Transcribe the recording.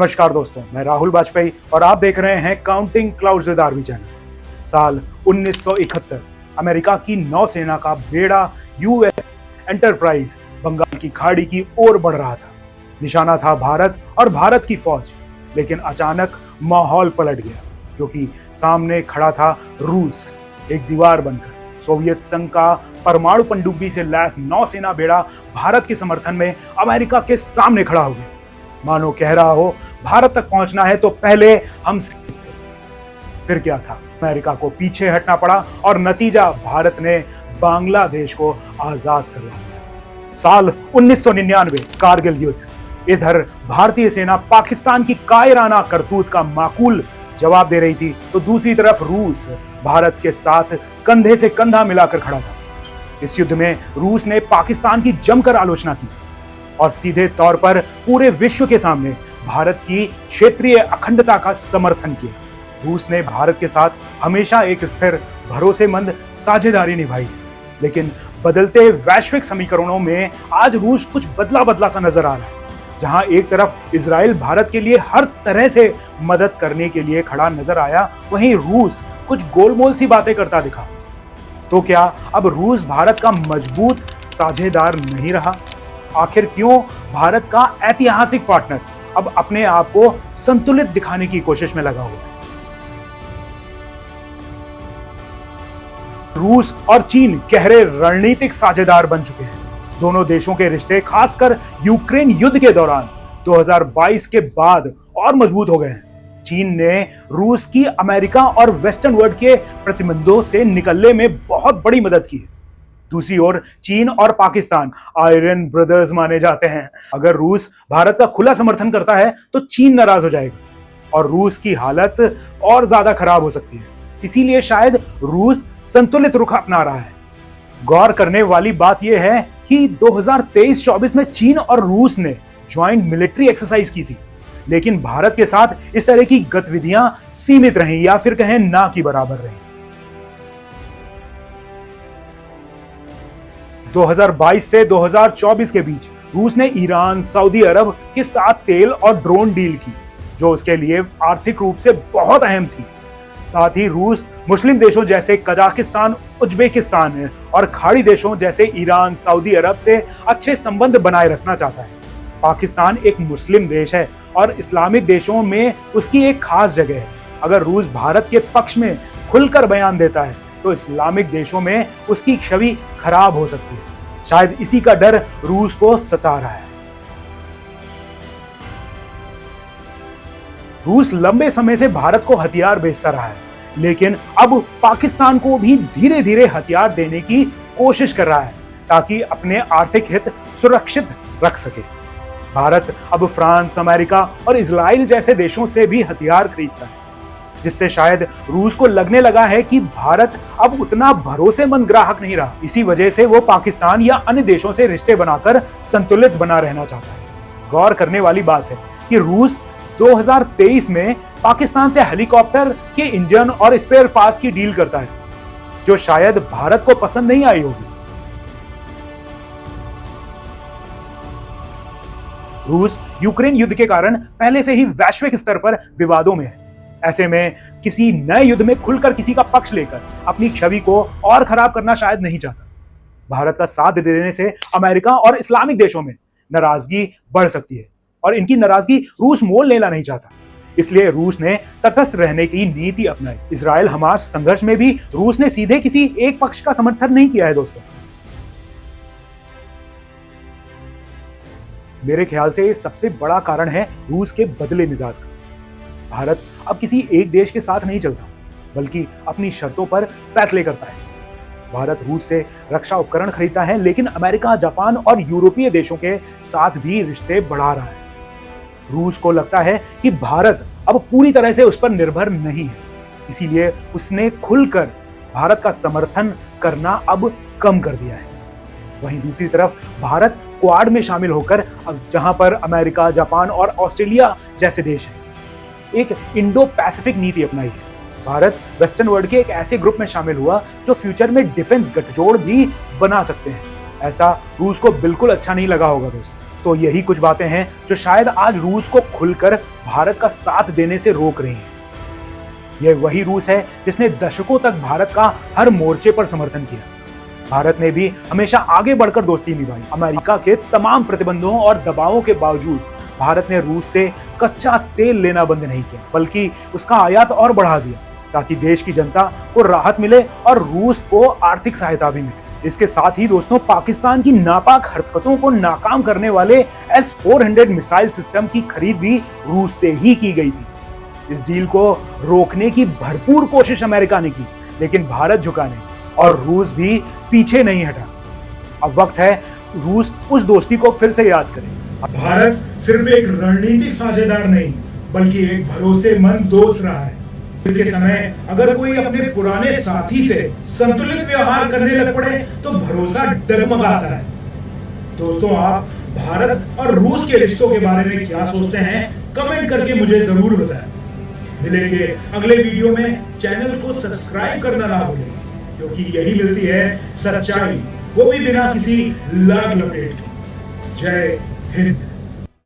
नमस्कार दोस्तों, मैं राहुल वाजपेयी और आप देख रहे हैं counting clouds with army channel. साल 1971 अमेरिका की नौसेना का बेड़ा यूएस एंटरप्राइज बंगाल की खाड़ी की ओर बढ़ रहा था। निशाना था भारत और भारत की फौज। लेकिन अचानक माहौल पलट गया क्योंकि सामने खड़ा था रूस। एक दीवार बनकर सोवियत संघ का परमाणु पनडुब्बी से लैस नौसेना बेड़ा भारत के समर्थन में अमेरिका के सामने खड़ा हो गया। मानो कह रहा हो, भारत तक पहुंचना है तो पहले हम। फिर क्या था, अमेरिका को पीछे हटना पड़ा और नतीजा भारत ने बांग्लादेश को आजाद करवा दिया। साल 1999 कारगिल युद्ध। इधर भारतीय सेना पाकिस्तान की कायराना करतूत का माकूल जवाब दे रही थी तो दूसरी तरफ रूस भारत के साथ कंधे से कंधा मिलाकर खड़ा था। इस युद्ध में रूस ने पाकिस्तान की जमकर आलोचना की और सीधे तौर पर पूरे विश्व के सामने भारत की क्षेत्रीय अखंडता का समर्थन किया। रूस ने भारत के साथ हमेशा एक स्थिर भरोसेमंद साझेदारी निभाई, लेकिन बदलते वैश्विक समीकरणों में आज रूस कुछ बदला बदला सा नजर आ रहा है। जहां एक तरफ इजराइल भारत के लिए हर तरह से मदद करने के लिए खड़ा नजर आया, वहीं रूस कुछ गोलमोल सी बातें करता दिखा। तो क्या अब रूस भारत का मजबूत साझेदार नहीं रहा? आखिर क्यों भारत का ऐतिहासिक पार्टनर अब अपने आप को संतुलित दिखाने की कोशिश में लगा हुआ है? रूस और चीन गहरे रणनीतिक साझेदार बन चुके हैं। दोनों देशों के रिश्ते खासकर यूक्रेन युद्ध के दौरान 2022 के बाद और मजबूत हो गए हैं। चीन ने रूस की अमेरिका और वेस्टर्न वर्ल्ड के प्रतिबंधों से निकलने में बहुत बड़ी मदद की है। दूसरी ओर चीन और पाकिस्तान आयरन ब्रदर्स माने जाते हैं। अगर रूस भारत का खुला समर्थन करता है तो चीन नाराज हो जाएगा और रूस की हालत और ज्यादा खराब हो सकती है। इसीलिए शायद रूस संतुलित रुख अपना रहा है। गौर करने वाली बात यह है कि 2023-24 में चीन और रूस ने ज्वाइंट मिलिट्री एक्सरसाइज की थी, लेकिन भारत के साथ इस तरह की गतिविधियां सीमित रहीं या फिर कहें ना की बराबर रहीं। 2022 से 2024 के बीच रूस ने ईरान, सऊदी अरब के साथ तेल और ड्रोन डील की, जो उसके लिए आर्थिक रूप से बहुत अहम थी। साथ ही रूस मुस्लिम देशों जैसे कजाकिस्तान, उज्बेकिस्तान और खाड़ी देशों जैसे ईरान, सऊदी अरब से अच्छे संबंध बनाए रखना चाहता है। पाकिस्तान एक मुस्लिम देश है और इस्लामिक देशों में उसकी एक खास जगह है। अगर रूस भारत के पक्ष में खुलकर बयान देता है तो इस्लामिक देशों में उसकी छवि खराब हो सकती है। शायद इसी का डर रूस को सता रहा है। रूस लंबे समय से भारत को हथियार बेचता रहा है, लेकिन अब पाकिस्तान को भी धीरे धीरे हथियार देने की कोशिश कर रहा है ताकि अपने आर्थिक हित सुरक्षित रख सके। भारत अब फ्रांस, अमेरिका और इजराइल जैसे देशों से भी हथियार खरीदता है, जिससे शायद रूस को लगने लगा है कि भारत अब उतना भरोसेमंद ग्राहक नहीं रहा। इसी वजह से वो पाकिस्तान या अन्य देशों से रिश्ते बनाकर संतुलित बना रहना चाहता है। गौर करने वाली बात है कि रूस 2023 में पाकिस्तान से हेलीकॉप्टर के इंजन और स्पेयर पार्ट्स की डील करता है, जो शायद भारत को पसंद नहीं आई होगी। रूस यूक्रेन युद्ध के कारण पहले से ही वैश्विक स्तर पर विवादों में है। ऐसे में किसी नए युद्ध में खुलकर किसी का पक्ष लेकर अपनी छवि को और खराब करना शायद नहीं चाहता। भारत का साथ देने से अमेरिका और इस्लामिक देशों में नाराजगी बढ़ सकती है और इनकी नाराजगी रूस मोल लेना नहीं चाहता। इसलिए रूस ने तटस्थ रहने की नीति अपनाई। इजराइल हमास संघर्ष में भी रूस ने सीधे किसी एक पक्ष का समर्थन नहीं किया है। दोस्तों, मेरे ख्याल से सबसे बड़ा कारण है रूस के बदले मिजाज का। भारत अब किसी एक देश के साथ नहीं चलता, बल्कि अपनी शर्तों पर फैसले करता है। भारत रूस से रक्षा उपकरण खरीदता है, लेकिन अमेरिका, जापान और यूरोपीय देशों के साथ भी रिश्ते बढ़ा रहा है। रूस को लगता है कि भारत अब पूरी तरह से उस पर निर्भर नहीं है, इसीलिए उसने खुलकर भारत का समर्थन करना अब कम कर दिया है। वहीं दूसरी तरफ भारत क्वाड में शामिल होकर, जहां पर अमेरिका, जापान और ऑस्ट्रेलिया जैसे देश हैं, एक इंडो पैसिफिक नीति अपनाई है। भारत वेस्टर्न वर्ल्ड के एक ऐसे ग्रुप में शामिल हुआ जो फ्यूचर में डिफेंस गठजोड़ भी बना सकते हैं। ऐसा रूस को बिल्कुल अच्छा नहीं लगा होगा दोस्तों। तो यही कुछ बातें हैं जो शायद आज रूस को खुलकर भारत का साथ देने से रोक रही हैं। यह वही रूस है जिसने दशकों तक भारत का हर मोर्चे पर समर्थन किया। भारत ने भी हमेशा आगे बढ़कर दोस्ती निभाई। अमेरिका के तमाम प्रतिबंधों और दबावों के बावजूद भारत ने रूस से कच्चा तेल लेना बंद नहीं किया, बल्कि उसका आयात और बढ़ा दिया ताकि देश की जनता को राहत मिले और रूस को आर्थिक सहायता भी मिले। इसके साथ ही दोस्तों, पाकिस्तान की नापाक हरकतों को नाकाम करने वाले S-400 मिसाइल सिस्टम की खरीद भी रूस से ही की गई थी। इस डील को रोकने की भरपूर कोशिश अमेरिका ने की, लेकिन भारत झुका नहीं और रूस भी पीछे नहीं हटा। अब वक्त है रूस उस दोस्ती को फिर से याद करे। भारत सिर्फ एक रणनीतिक साझेदार नहीं, बल्कि एक भरोसेमंद दोस्त रहा है। के समय अगर कोई अपने पुराने साथी से संतुलित व्यवहार करने लग पड़े तो भरोसा डगमगाता है। दोस्तों, आप भारत और रूस के रिश्तों के बारे में क्या सोचते हैं? कमेंट करके मुझे जरूर बताएं। मिलेंगे अगले वीडियो में। चैनल को सब्सक्राइब करना ना भूलें, क्योंकि यही मिलती है सच्चाई, वो भी बिना किसी लाग लपेट के। जय हिंद।